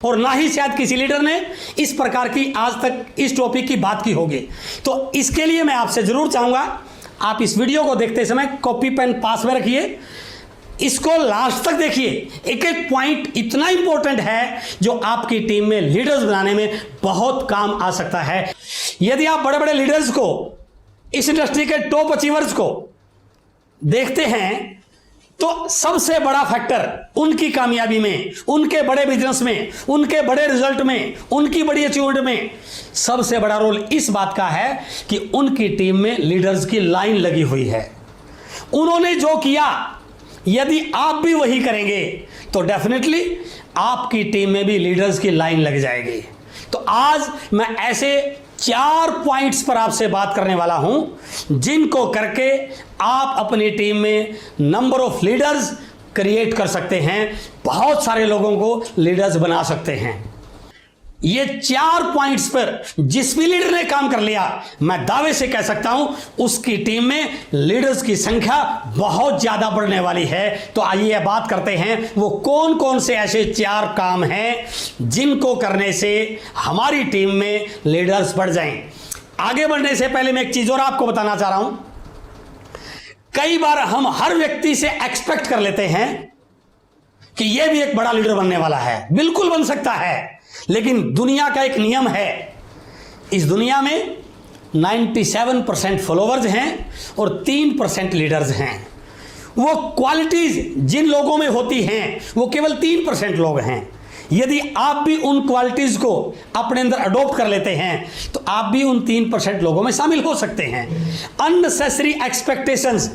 और ना ही शायद किसी लीडर ने इस प्रकार की आज तक इस टॉपिक की बात की होगी। तो इसके लिए मैं आपसे जरूर चाहूंगा, आप इस वीडियो को देखते समय कॉपी पेन पास में रखिए, इसको लास्ट तक देखिए। एक एक पॉइंट इतना इंपॉर्टेंट है जो आपकी टीम में लीडर्स बनाने में बहुत काम आ सकता है। यदि आप बड़े बड़े लीडर्स को, इस इंडस्ट्री के टॉप अचीवर्स को देखते हैं तो सबसे बड़ा फैक्टर उनकी कामयाबी में, उनके बड़े बिजनेस में, उनके बड़े रिजल्ट में, उनकी बड़ी अचीवमेंट में सबसे बड़ा रोल इस बात का है कि उनकी टीम में लीडर्स की लाइन लगी हुई है। उन्होंने जो किया यदि आप भी वही करेंगे तो डेफिनेटली आपकी टीम में भी लीडर्स की लाइन लग जाएगी। तो आज मैं ऐसे 4 पॉइंट्स पर आपसे बात करने वाला हूं जिनको करके आप अपनी टीम में नंबर ऑफ लीडर्स क्रिएट कर सकते हैं, बहुत सारे लोगों को लीडर्स बना सकते हैं। ये 4 पॉइंट्स पर जिस भी लीडर ने काम कर लिया, मैं दावे से कह सकता हूं उसकी टीम में लीडर्स की संख्या बहुत ज्यादा बढ़ने वाली है। तो आइए बात करते हैं वो कौन कौन से ऐसे 4 काम हैं जिनको करने से हमारी टीम में लीडर्स बढ़ जाएं। आगे बढ़ने से पहले मैं एक चीज और आपको बताना चाह रहा हूं। कई बार हम हर व्यक्ति से एक्सपेक्ट कर लेते हैं कि यह भी एक बड़ा लीडर बनने वाला है। बिल्कुल बन सकता है, लेकिन दुनिया का एक नियम है, इस दुनिया में 97% फॉलोवर्स हैं और 3% लीडर्स हैं। वो क्वालिटीज जिन लोगों में होती हैं वो केवल 3% लोग हैं। यदि आप भी उन क्वालिटीज को अपने अंदर अडॉप्ट कर लेते हैं तो आप भी उन 3% लोगों में शामिल हो सकते हैं। अननेसेसरी एक्सपेक्टेशंस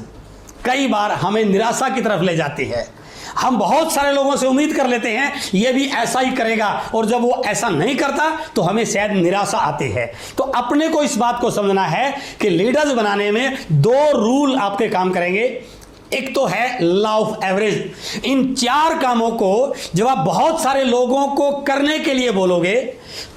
कई बार हमें निराशा की तरफ ले जाती है। हम बहुत सारे लोगों से उम्मीद कर लेते हैं ये भी ऐसा ही करेगा, और जब वो ऐसा नहीं करता तो हमें शायद निराशा आती है। तो अपने को इस बात को समझना है कि लीडर्स बनाने में 2 रूल आपके काम करेंगे। एक तो है लॉ ऑफ एवरेज। इन 4 कामों को जब आप बहुत सारे लोगों को करने के लिए बोलोगे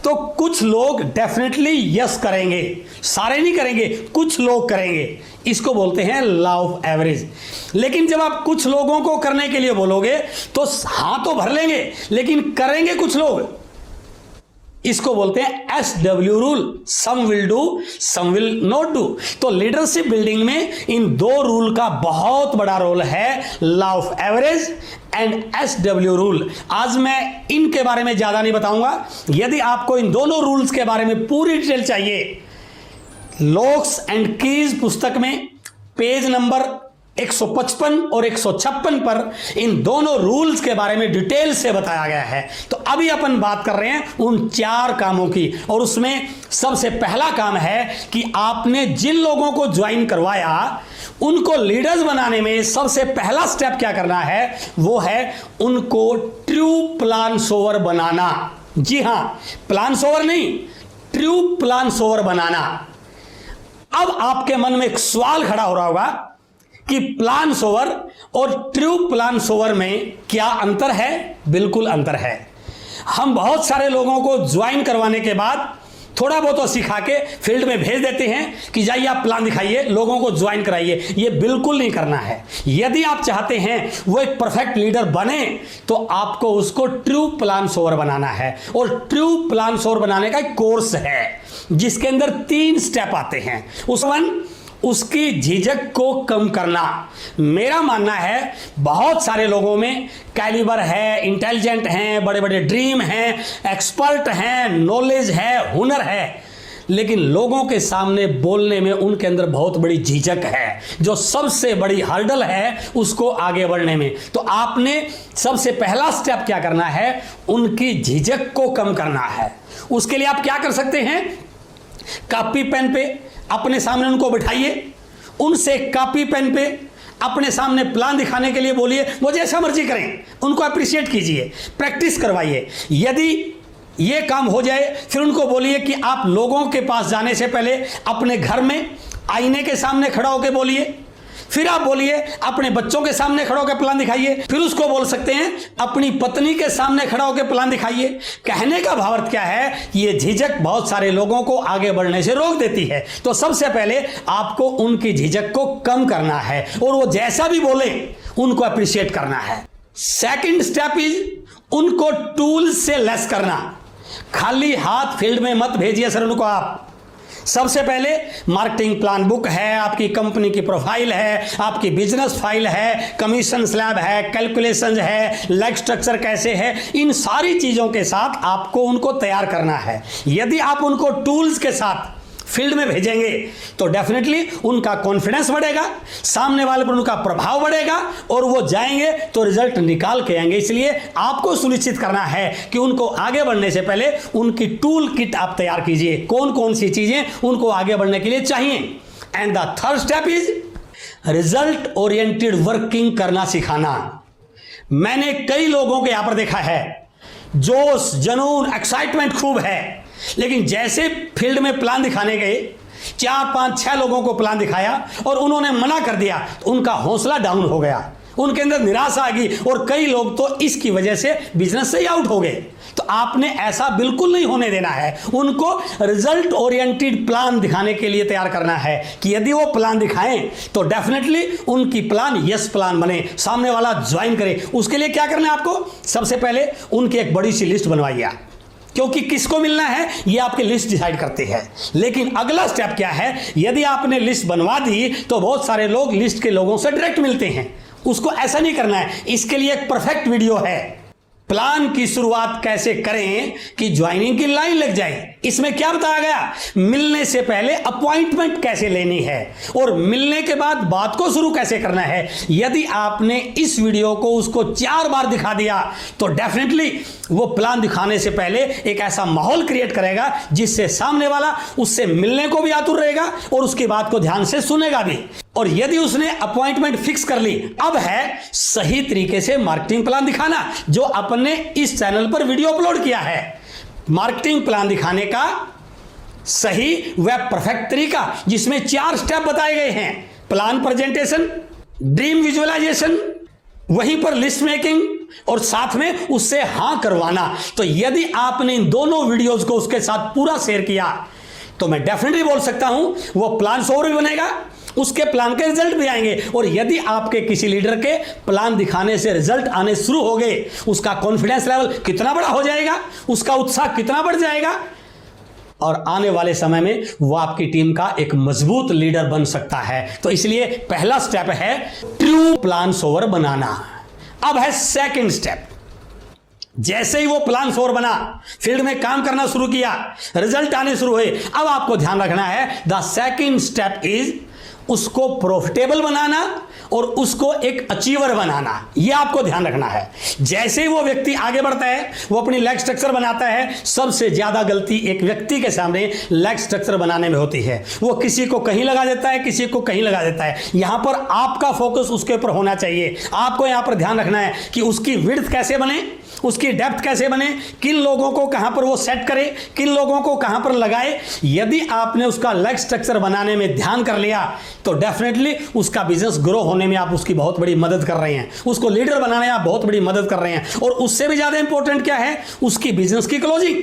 तो कुछ लोग डेफिनेटली यस करेंगे, सारे नहीं करेंगे, कुछ लोग करेंगे। इसको बोलते हैं लॉ ऑफ एवरेज। लेकिन जब आप कुछ लोगों को करने के लिए बोलोगे तो हां तो भर लेंगे लेकिन करेंगे कुछ लोग। इसको बोलते हैं SW rule, some will do some will not do. तो लीडरशिप बिल्डिंग में इन 2 रूल का बहुत बड़ा रोल है, law of average and SW rule. आज मैं इनके बारे में ज्यादा नहीं बताऊंगा। यदि आपको इन दोनों रूल्स के बारे में पूरी डिटेल चाहिए, लॉक्स एंड कीज पुस्तक में पेज नंबर 155 और 156 पर इन दोनों रूल्स के बारे में डिटेल से बताया गया है। तो अभी अपन बात कर रहे हैं उन 4 कामों की, और उसमें सबसे पहला काम है कि आपने जिन लोगों को ज्वाइन करवाया उनको लीडर्स बनाने में सबसे पहला स्टेप क्या करना है, वो है उनको ट्रू प्लान सोवर बनाना। जी हां, प्लान सोवर नहीं, ट्रू प्लान सोवर बनाना। अब आपके मन में एक सवाल खड़ा हो रहा होगा कि प्लान सोवर और ट्रू प्लान सोवर में क्या अंतर है? बिल्कुल अंतर है। हम बहुत सारे लोगों को ज्वाइन करवाने के बाद थोड़ा बहुत तो सिखा के फील्ड में भेज देते हैं कि जाइए आप प्लान दिखाइए, लोगों को ज्वाइन कराइए। ये बिल्कुल नहीं करना है। यदि आप चाहते हैं वो एक परफेक्ट लीडर बने तो आपको उसको ट्रू प्लान सोवर बनाना है। और ट्रू प्लान सोवर बनाने का एक कोर्स है जिसके अंदर 3 स्टेप आते हैं। उसकी झिझक को कम करना। मेरा मानना है बहुत सारे लोगों में कैलिबर है, इंटेलिजेंट हैं, बड़े बड़े ड्रीम हैं, एक्सपर्ट हैं, नॉलेज है, हुनर है, लेकिन लोगों के सामने बोलने में उनके अंदर बहुत बड़ी झिझक है, जो सबसे बड़ी हर्डल है उसको आगे बढ़ने में। तो आपने सबसे पहला स्टेप क्या करना है, उनकी झिझक को कम करना है। उसके लिए आप क्या कर सकते हैं, कॉपी पेन पे अपने सामने उनको बिठाइए, उनसे कॉपी पेन पे अपने सामने प्लान दिखाने के लिए बोलिए, वो जैसा मर्जी करें, उनको अप्रिशिएट कीजिए, प्रैक्टिस करवाइए। यदि ये काम हो जाए फिर उनको बोलिए कि आप लोगों के पास जाने से पहले अपने घर में आईने के सामने खड़ा होकर बोलिए, फिर आप बोलिए अपने बच्चों के सामने खड़ा होकर प्लान दिखाइए, फिर उसको बोल सकते हैं अपनी पत्नी के सामने खड़ा होकर प्लान दिखाइए। कहने का भावार्थ क्या है, ये झिझक बहुत सारे लोगों को आगे बढ़ने से रोक देती है। तो सबसे पहले आपको उनकी झिझक को कम करना है और वो जैसा भी बोले उनको अप्रिशिएट करना है। सेकंड स्टेप इज उनको टूल्स से लेस करना, खाली हाथ फील्ड में मत भेजिए सर उनको आप। सबसे पहले मार्केटिंग प्लान बुक है, आपकी कंपनी की प्रोफाइल है, आपकी बिजनेस फाइल है, कमीशन स्लैब है, कैलकुलेशंस है, लेग स्ट्रक्चर कैसे है, इन सारी चीजों के साथ आपको उनको तैयार करना है। यदि आप उनको टूल्स के साथ फील्ड में भेजेंगे तो डेफिनेटली उनका कॉन्फिडेंस बढ़ेगा, सामने वाले पर उनका प्रभाव बढ़ेगा और वो जाएंगे तो रिजल्ट निकाल के आएंगे। इसलिए आपको सुनिश्चित करना है कि उनको आगे बढ़ने से पहले उनकी टूल किट आप तैयार कीजिए, कौन कौन सी चीजें उनको आगे बढ़ने के लिए चाहिए। And the third step is result oriented working करना सिखाना। मैंने कई लोगों को यहां पर देखा है, जोश, जुनून, एक्साइटमेंट खूब है, लेकिन जैसे फील्ड में प्लान दिखाने गए, 4, 5, 6 लोगों को प्लान दिखाया और उन्होंने मना कर दिया तो उनका हौसला डाउन हो गया, उनके अंदर निराशा आ गई और कई लोग तो इसकी वजह से बिजनेस से ही आउट हो गए। तो आपने ऐसा बिल्कुल नहीं होने देना है, उनको रिजल्ट ओरिएंटेड प्लान दिखाने के लिए तैयार करना है कि यदि वो प्लान दिखाएं तो डेफिनेटली उनकी प्लान यस प्लान बने, सामने वाला ज्वाइन करे। उसके लिए क्या करना है आपको? सबसे पहले उनकी एक बड़ी सी लिस्ट बनवाइए, क्योंकि किसको मिलना है ये आपकी लिस्ट डिसाइड करती है। लेकिन अगला स्टेप क्या है, यदि आपने लिस्ट बनवा दी तो बहुत सारे लोग लिस्ट के लोगों से डायरेक्ट मिलते हैं, उसको ऐसा नहीं करना है। इसके लिए एक परफेक्ट वीडियो है, प्लान की शुरुआत कैसे करें कि ज्वाइनिंग की लाइन लग जाए। इसमें क्या बताया गया, मिलने से पहले अपॉइंटमेंट कैसे लेनी है और मिलने के बाद बात को शुरू कैसे करना है। यदि आपने इस वीडियो को उसको 4 बार दिखा दिया तो डेफिनेटली वो प्लान दिखाने से पहले एक ऐसा माहौल क्रिएट करेगा जिससे सामने वाला उससे मिलने को भी आतुर रहेगा और उसकी बात को ध्यान से सुनेगा भी। और यदि उसने अपॉइंटमेंट फिक्स कर ली, अब है सही तरीके से मार्केटिंग प्लान दिखाना, जो अपने इस चैनल पर वीडियो अपलोड किया है। मार्केटिंग प्लान दिखाने का सही व परफेक्ट तरीका, जिसमें 4 स्टेप बताए गए हैं। प्लान प्रेजेंटेशन, ड्रीम विजुअलाइजेशन, वहीं पर लिस्ट मेकिंग और साथ में उससे हां करवाना। तो यदि आपने इन दोनों वीडियोस को उसके साथ पूरा शेयर किया तो मैं डेफिनेटली बोल सकता हूं वो प्लान शोर भी बनेगा, उसके प्लान के रिजल्ट भी आएंगे। और यदि आपके किसी लीडर के प्लान दिखाने से रिजल्ट आने शुरू हो गए, उसका कॉन्फिडेंस लेवल कितना बड़ा हो जाएगा, उसका उत्साह कितना बढ़ जाएगा और आने वाले समय में वो आपकी टीम का एक मजबूत लीडर बन सकता है। तो इसलिए पहला स्टेप है ट्रू प्लान सोवर बनाना। अब है सेकंड स्टेप। जैसे ही वो प्लान सोवर बना, फील्ड में काम करना शुरू किया, रिजल्ट आने शुरू हुए, अब आपको ध्यान रखना है द सेकंड स्टेप इज उसको प्रॉफिटेबल बनाना और उसको एक अचीवर बनाना। यह आपको ध्यान रखना है। जैसे ही वो व्यक्ति आगे बढ़ता है, वो अपनी लेग स्ट्रक्चर बनाता है। सबसे ज्यादा गलती एक व्यक्ति के सामने लेग स्ट्रक्चर बनाने में होती है। वो किसी को कहीं लगा देता है, किसी को कहीं लगा देता है। यहां पर आपका फोकस उसके ऊपर होना चाहिए। आपको यहां पर ध्यान रखना है कि उसकी विड्थ कैसे बने, उसकी डेप्थ कैसे बने, किन लोगों को कहां पर वो सेट करे, किन लोगों को कहां पर लगाए। यदि आपने उसका लेग स्ट्रक्चर बनाने में ध्यान कर लिया तो डेफिनेटली उसका बिजनेस ग्रो होने में आप उसकी बहुत बड़ी मदद कर रहे हैं, उसको लीडर बनाने में आप बहुत बड़ी मदद कर रहे हैं। और उससे भी ज्यादा इंपॉर्टेंट क्या है, उसकी बिजनेस की क्लोजिंग।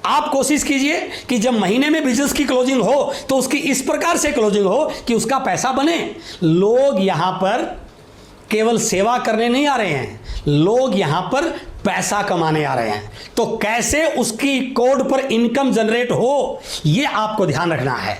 आप कोशिश कीजिए कि जब महीने में बिजनेस की क्लोजिंग हो तो उसकी इस प्रकार से क्लोजिंग हो कि उसका पैसा बने। लोग यहां पर केवल सेवा करने नहीं आ रहे हैं, लोग यहां पर पैसा कमाने आ रहे हैं। तो कैसे उसकी कोड पर इनकम जनरेट हो, यह आपको ध्यान रखना है।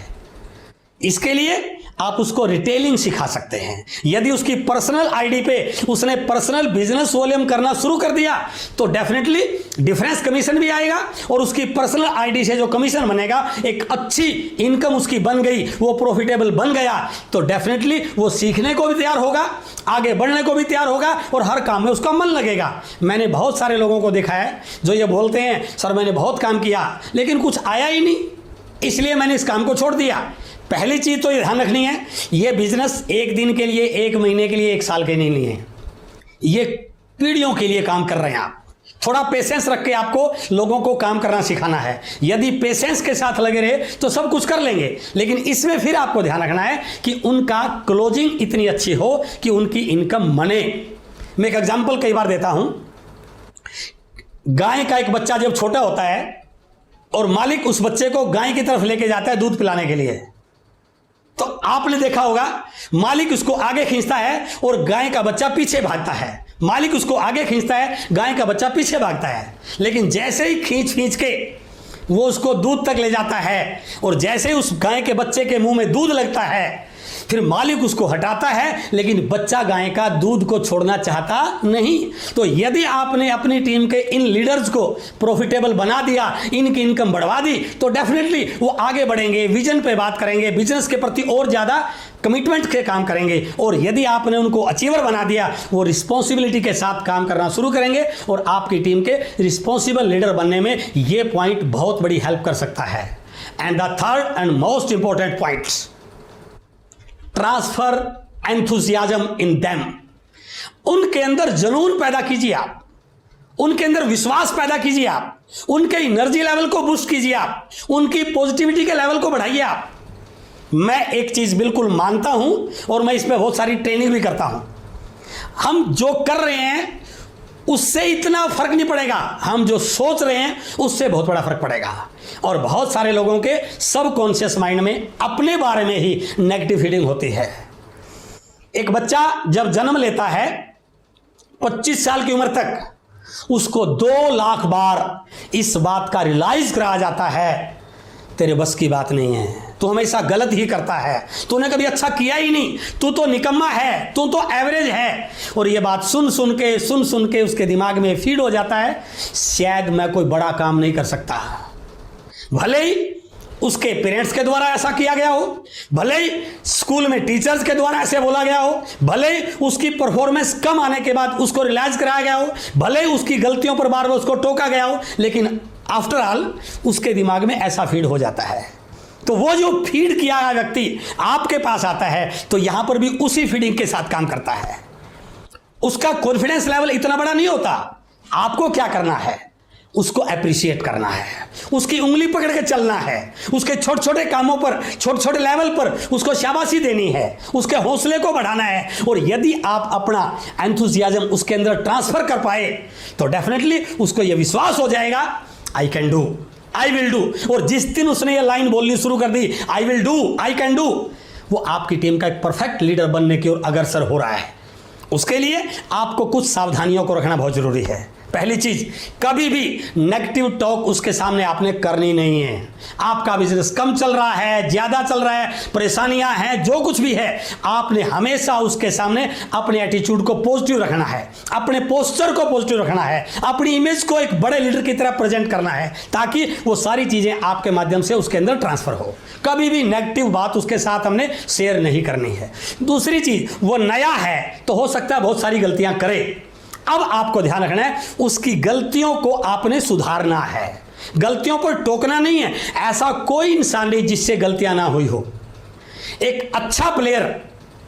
इसके लिए आप उसको रिटेलिंग सिखा सकते हैं। यदि उसकी पर्सनल आईडी पे उसने पर्सनल बिजनेस वॉल्यूम करना शुरू कर दिया तो डेफिनेटली डिफरेंस कमीशन भी आएगा और उसकी पर्सनल आईडी से जो कमीशन बनेगा, एक अच्छी इनकम उसकी बन गई, वो प्रॉफिटेबल बन गया, तो डेफिनेटली वो सीखने को भी तैयार होगा, आगे बढ़ने को भी तैयार होगा और हर काम में उसका मन लगेगा। मैंने बहुत सारे लोगों को देखा है जो ये बोलते हैं, सर मैंने बहुत काम किया लेकिन कुछ आया ही नहीं, इसलिए मैंने इस काम को छोड़ दिया। पहली चीज तो ये ध्यान रखनी है, ये बिजनेस एक दिन के लिए, एक महीने के लिए, एक साल के नहीं है, ये पीढ़ियों के लिए काम कर रहे हैं आप। थोड़ा पेशेंस रख के आपको लोगों को काम करना सिखाना है। यदि पेशेंस के साथ लगे रहे तो सब कुछ कर लेंगे, लेकिन इसमें फिर आपको ध्यान रखना है कि उनका क्लोजिंग इतनी अच्छी हो कि उनकी इनकम बने। मैं एक एग्जांपल कई बार देता हूं। गाय का एक बच्चा जब छोटा होता है और मालिक उस बच्चे को गाय की तरफ लेके जाता है दूध पिलाने के लिए, तो आपने देखा होगा मालिक उसको आगे खींचता है और गाय का बच्चा पीछे भागता है, मालिक उसको आगे खींचता है, गाय का बच्चा पीछे भागता है। लेकिन जैसे ही खींच के वो उसको दूध तक ले जाता है और जैसे ही उस गाय के बच्चे के मुंह में दूध लगता है, फिर मालिक उसको हटाता है, लेकिन बच्चा गाय का दूध को छोड़ना चाहता नहीं। तो यदि आपने अपनी टीम के इन लीडर्स को प्रॉफिटेबल बना दिया, इनकी इनकम बढ़वा दी, तो डेफिनेटली वो आगे बढ़ेंगे, विजन पे बात करेंगे, बिजनेस के प्रति और ज़्यादा कमिटमेंट के काम करेंगे। और यदि आपने उनको अचीवर बना दिया, वो रिस्पॉन्सिबिलिटी के साथ काम करना शुरू करेंगे और आपकी टीम के रिस्पॉन्सिबल लीडर बनने में ये पॉइंट बहुत बड़ी हेल्प कर सकता है। And the third and most important point, transfer enthusiasm in them. उनके अंदर जुनून पैदा कीजिए आप, उनके अंदर विश्वास पैदा कीजिए आप, उनके एनर्जी लेवल को बूस्ट कीजिए आप, उनकी पॉजिटिविटी के लेवल को बढ़ाइए आप। मैं एक चीज बिल्कुल मानता हूं और मैं इसमें बहुत सारी ट्रेनिंग भी करता हूं, हम जो कर रहे हैं उससे इतना फर्क नहीं पड़ेगा, हम जो सोच रहे हैं उससे बहुत बड़ा फर्क पड़ेगा। और बहुत सारे लोगों के सबकॉन्शियस माइंड में अपने बारे में ही नेगेटिव फीलिंग होती है। एक बच्चा जब जन्म लेता है 25 साल की उम्र तक उसको 2 लाख बार इस बात का रियलाइज कराया जाता है, तेरे बस की बात नहीं है, तू हमेशा गलत ही करता है, तूने कभी अच्छा किया ही नहीं, तू तो निकम्मा है, तू तो एवरेज है। और ये बात सुन सुन के उसके दिमाग में फीड हो जाता है, शायद मैं कोई बड़ा काम नहीं कर सकता। भले ही उसके पेरेंट्स के द्वारा ऐसा किया गया हो, भले ही स्कूल में टीचर्स के द्वारा ऐसे बोला गया हो, भले ही उसकी परफॉर्मेंस कम आने के बाद उसको रियलाइज कराया गया हो, भले ही उसकी गलतियों पर बार बार उसको टोका गया हो, लेकिन आफ्टर ऑल उसके दिमाग में ऐसा फीड हो जाता है। तो वो जो फीड किया गया व्यक्ति आपके पास आता है तो यहां पर भी उसी फीडिंग के साथ काम करता है। उसका कॉन्फिडेंस लेवल इतना बड़ा नहीं होता। आपको क्या करना है, उसको अप्रिशिएट करना है, उसकी उंगली पकड़ के चलना है, उसके छोटे छोटे कामों पर, छोटे छोटे लेवल पर उसको शाबाशी देनी है, उसके हौसले को बढ़ाना है। और यदि आप अपना एंथुसियाज्म उसके अंदर ट्रांसफर कर पाए तो डेफिनेटली उसको यह विश्वास हो जाएगा, I can do, I will do. और जिस दिन उसने ये लाइन बोलनी शुरू कर दी, I will do, I can do, वो आपकी टीम का एक परफेक्ट लीडर बनने की ओर अग्रसर हो रहा है। उसके लिए आपको कुछ सावधानियों को रखना बहुत जरूरी है। पहली चीज, कभी भी नेगेटिव टॉक उसके सामने आपने करनी नहीं है। आपका बिजनेस कम चल रहा है, ज्यादा चल रहा है, परेशानियां हैं, जो कुछ भी है, आपने हमेशा उसके सामने अपने एटीट्यूड को पॉजिटिव रखना है, अपने पोस्चर को पॉजिटिव रखना है, अपनी इमेज को एक बड़े लीडर की तरह प्रेजेंट करना है, ताकि वो सारी चीजें आपके माध्यम से उसके अंदर ट्रांसफर हो। कभी भी नेगेटिव बात उसके साथ हमने शेयर नहीं करनी है। दूसरी चीज, वो नया है तो हो सकता है बहुत सारी गलतियां करे। अब आपको ध्यान रखना है, उसकी गलतियों को आपने सुधारना है, गलतियों पर टोकना नहीं है। ऐसा कोई इंसान नहीं जिससे गलतियां ना हुई हो। एक अच्छा प्लेयर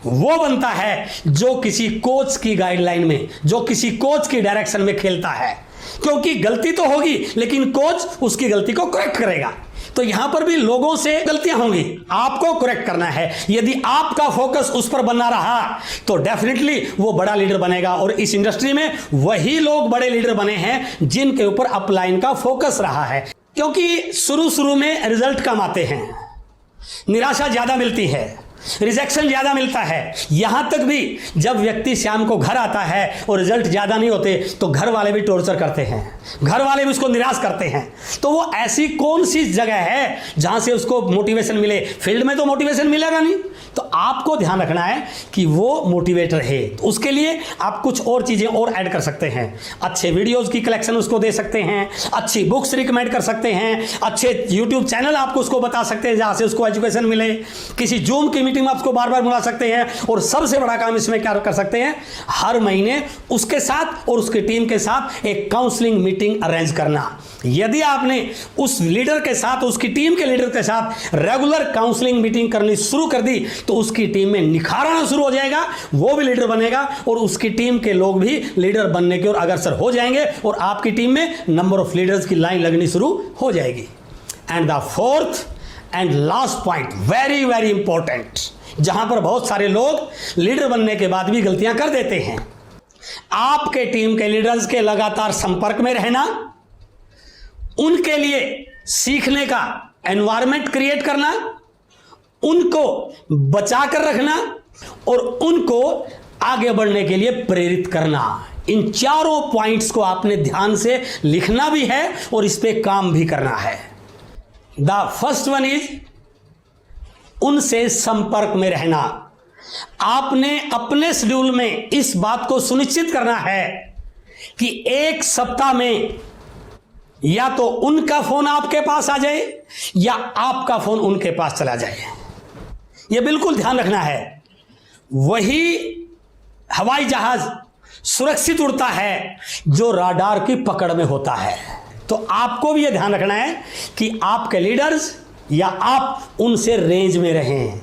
वो बनता है जो किसी कोच की गाइडलाइन में, जो किसी कोच की डायरेक्शन में खेलता है, क्योंकि गलती तो होगी लेकिन कोच उसकी गलती को करेक्ट करेगा। तो यहां पर भी लोगों से गलतियां होंगी, आपको करेक्ट करना है। यदि आपका फोकस उस पर बना रहा तो डेफिनेटली वो बड़ा लीडर बनेगा। और इस इंडस्ट्री में वही लोग बड़े लीडर बने हैं जिनके ऊपर अपलाइन का फोकस रहा है, क्योंकि शुरू में रिजल्ट कम आते हैं, निराशा ज्यादा मिलती है, रिजेक्शन ज्यादा मिलता है। यहां तक भी जब व्यक्ति शाम को घर आता है और रिजल्ट ज्यादा नहीं होते तो घर वाले भी टॉर्चर करते हैं, घर वाले भी उसको निराश करते हैं। तो वो ऐसी कौन सी जगह है जहां से उसको मोटिवेशन मिले? फील्ड में तो मोटिवेशन मिलेगा नहीं। तो आपको ध्यान रखना है कि वो मोटिवेट रहे। तो उसके लिए आप कुछ और चीजें और ऐड कर सकते हैं। अच्छे वीडियोस की कलेक्शन उसको दे सकते हैं, अच्छी बुक्स रिकमेंड कर सकते हैं, अच्छे यूट्यूब चैनल आपको उसको बता सकते हैं जहां से उसको एजुकेशन मिले, किसी जूम की मीटिंग में आपको बार बार बुला सकते हैं। और सबसे बड़ा काम इसमें क्या कर सकते हैं, हर महीने उसके साथ और उसकी टीम के साथ एक काउंसलिंग मीटिंग अरेंज करना। यदि आपने उस लीडर के साथ, उसकी टीम के लीडर के साथ रेगुलर काउंसलिंग मीटिंग करनी शुरू कर दी तो उसकी टीम में निखार आना शुरू हो जाएगा, वो भी लीडर बनेगा और उसकी टीम के लोग भी लीडर बनने की ओर अग्रसर हो जाएंगे और आपकी टीम में नंबर ऑफ लीडर्स की लाइन लगनी शुरू हो जाएगी। And the fourth and last point, very very important, जहां पर बहुत सारे लोग लीडर बनने के बाद भी गलतियां कर देते हैं, आपके टीम के लीडर्स के लगातार संपर्क में रहना, उनके लिए सीखने का एनवायरनमेंट क्रिएट करना, उनको बचा कर रखना और उनको आगे बढ़ने के लिए प्रेरित करना। इन चारों पॉइंट्स को आपने ध्यान से लिखना भी है और इस पे काम भी करना है। द फर्स्ट वन इज उनसे संपर्क में रहना। आपने अपने शेड्यूल में इस बात को सुनिश्चित करना है कि एक सप्ताह में या तो उनका फोन आपके पास आ जाए या आपका फोन उनके पास चला जाए। यह बिल्कुल ध्यान रखना है। वही हवाई जहाज सुरक्षित उड़ता है जो राडार की पकड़ में होता है। तो आपको भी यह ध्यान रखना है कि आपके लीडर्स या आप उनसे रेंज में रहें।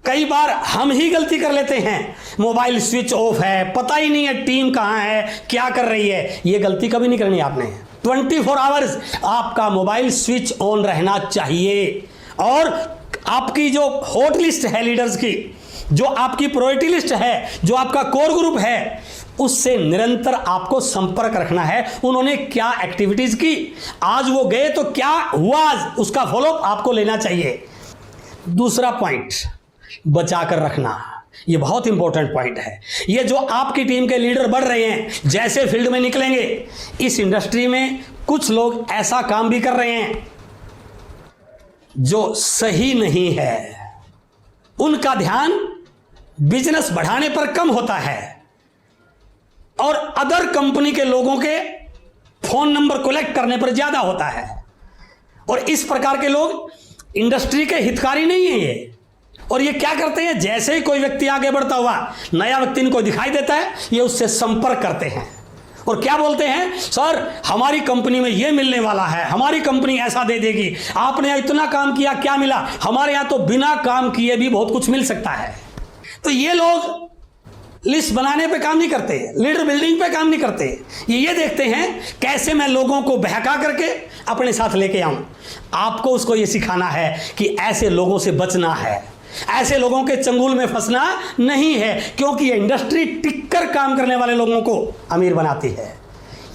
कई बार हम ही गलती कर लेते हैं, मोबाइल स्विच ऑफ है, पता ही नहीं है टीम कहां है, क्या कर रही है। यह गलती कभी नहीं करनी आपने। 24 आवर्स आपका मोबाइल स्विच ऑन रहना चाहिए। और आपकी जो हॉट लिस्ट है लीडर्स की, जो आपकी प्रायोरिटी लिस्ट है, जो आपका कोर ग्रुप है, उससे निरंतर आपको संपर्क रखना है। उन्होंने क्या एक्टिविटीज की, आज वो गए तो क्या हुआ, आज उसका फॉलोअप आपको लेना चाहिए। दूसरा पॉइंट, बचा कर रखना। ये बहुत इंपॉर्टेंट पॉइंट है। ये जो आपकी टीम के लीडर बढ़ रहे हैं, जैसे फील्ड में निकलेंगे, इस इंडस्ट्री में कुछ लोग ऐसा काम भी कर रहे हैं जो सही नहीं है। उनका ध्यान बिजनेस बढ़ाने पर कम होता है और अदर कंपनी के लोगों के फोन नंबर कलेक्ट करने पर ज्यादा होता है। और इस प्रकार के लोग इंडस्ट्री के हितकारी नहीं है ये। और ये क्या करते हैं, जैसे ही कोई व्यक्ति आगे बढ़ता हुआ नया व्यक्ति इनको दिखाई देता है, ये उससे संपर्क करते हैं और क्या बोलते हैं, सर हमारी कंपनी में ये मिलने वाला है, हमारी कंपनी ऐसा दे देगी, आपने इतना काम किया, क्या मिला, हमारे यहां तो बिना काम किए भी बहुत कुछ मिल सकता है। तो ये लोग लिस्ट बनाने पे काम नहीं करते, लीडर बिल्डिंग पे काम नहीं करते। ये देखते हैं कैसे मैं लोगों को बहका करके अपने साथ लेके आऊं। आपको उसको ये सिखाना है कि ऐसे लोगों से बचना है, ऐसे लोगों के चंगुल में फंसना नहीं है, क्योंकि ये इंडस्ट्री टिककर काम करने वाले लोगों को अमीर बनाती है।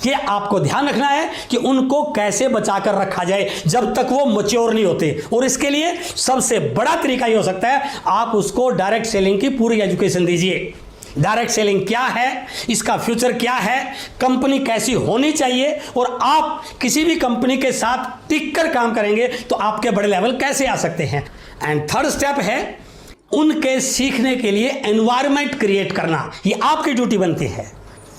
ये आपको ध्यान रखना है कि उनको कैसे बचाकर रखा जाए जब तक वो मैच्योर नहीं होते। और इसके लिए सबसे बड़ा तरीका ये हो सकता है, आप उसको डायरेक्ट सेलिंग की पूरी एजुकेशन दीजिए। डायरेक्ट सेलिंग क्या है, इसका फ्यूचर क्या है, कंपनी कैसी होनी चाहिए, और आप किसी भी कंपनी के साथ टिककर काम करेंगे तो आपके बड़े लेवल कैसे आ सकते हैं। एंड थर्ड स्टेप है उनके सीखने के लिए एनवायरनमेंट क्रिएट करना। ये आपकी ड्यूटी बनती है,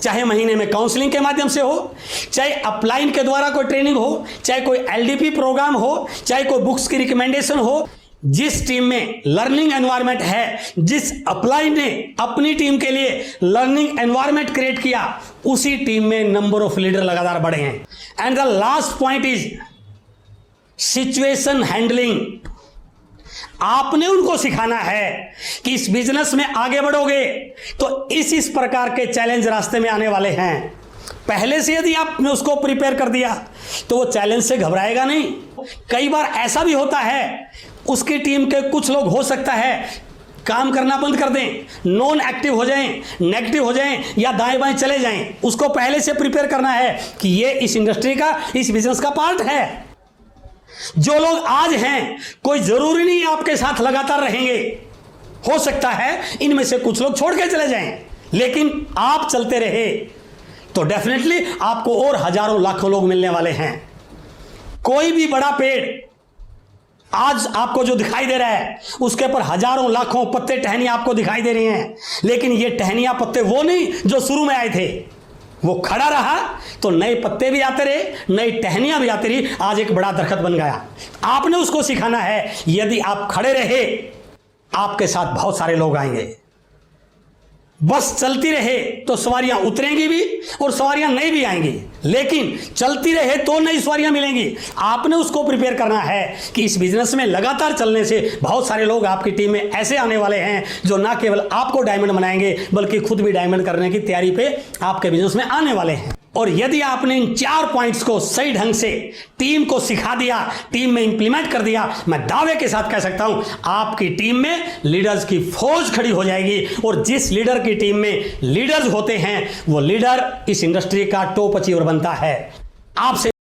चाहे महीने में काउंसलिंग के माध्यम से हो, चाहे अपलाइन के द्वारा कोई ट्रेनिंग हो, चाहे कोई एलडीपी प्रोग्राम हो, चाहे कोई बुक्स की रिकमेंडेशन हो। जिस टीम में लर्निंग एनवायरनमेंट है, जिस अपलाइन ने अपनी टीम के लिए लर्निंग एनवायरनमेंट क्रिएट किया, उसी टीम में नंबर ऑफ लीडर लगातार बढ़े हैं। And the last point is situation handling. आपने उनको सिखाना है कि इस बिजनेस में आगे बढ़ोगे तो इस प्रकार के चैलेंज रास्ते में आने वाले हैं। पहले से यदि आपने उसको प्रिपेयर कर दिया तो वो चैलेंज से घबराएगा नहीं। कई बार ऐसा भी होता है, उसकी टीम के कुछ लोग हो सकता है काम करना बंद कर दें, नॉन एक्टिव हो जाएं, नेगेटिव हो जाएं या दाएं बाएं चले जाएं। उसको पहले से प्रिपेयर करना है कि ये इस इंडस्ट्री का, इस बिजनेस का पार्ट है। जो लोग आज हैं, कोई जरूरी नहीं आपके साथ लगातार रहेंगे, हो सकता है इनमें से कुछ लोग छोड़ के चले जाएं, लेकिन आप चलते रहे तो डेफिनेटली आपको और हजारों लाखों लोग मिलने वाले हैं। कोई भी बड़ा पेड़ आज आपको जो दिखाई दे रहा है, उसके पर हजारों लाखों पत्ते टहनियां आपको दिखाई दे रही हैं, लेकिन ये टहनियां पत्ते वो नहीं जो शुरू में आए थे। वो खड़ा रहा तो नए पत्ते भी आते रहे, नई टहनियां भी आती रही, आज एक बड़ा दरख्त बन गया। आपने उसको सिखाना है, यदि आप खड़े रहे आपके साथ बहुत सारे लोग आएंगे। बस चलती रहे तो सवारियां उतरेंगी भी और सवारियां नई भी आएंगी, लेकिन चलती रहे तो नई सवारियां मिलेंगी। आपने उसको प्रिपेयर करना है कि इस बिजनेस में लगातार चलने से बहुत सारे लोग आपकी टीम में ऐसे आने वाले हैं जो ना केवल आपको डायमंड बनाएंगे बल्कि खुद भी डायमंड करने की तैयारी पे आपके बिजनेस में आने वाले हैं। और यदि आपने इन 4 पॉइंट्स को सही ढंग से टीम को सिखा दिया, टीम में इंप्लीमेंट कर दिया, मैं दावे के साथ कह सकता हूं आपकी टीम में लीडर्स की फौज खड़ी हो जाएगी। और जिस लीडर की टीम में लीडर्स होते हैं वो लीडर इस इंडस्ट्री का टॉप अचीवर बनता है। आपसे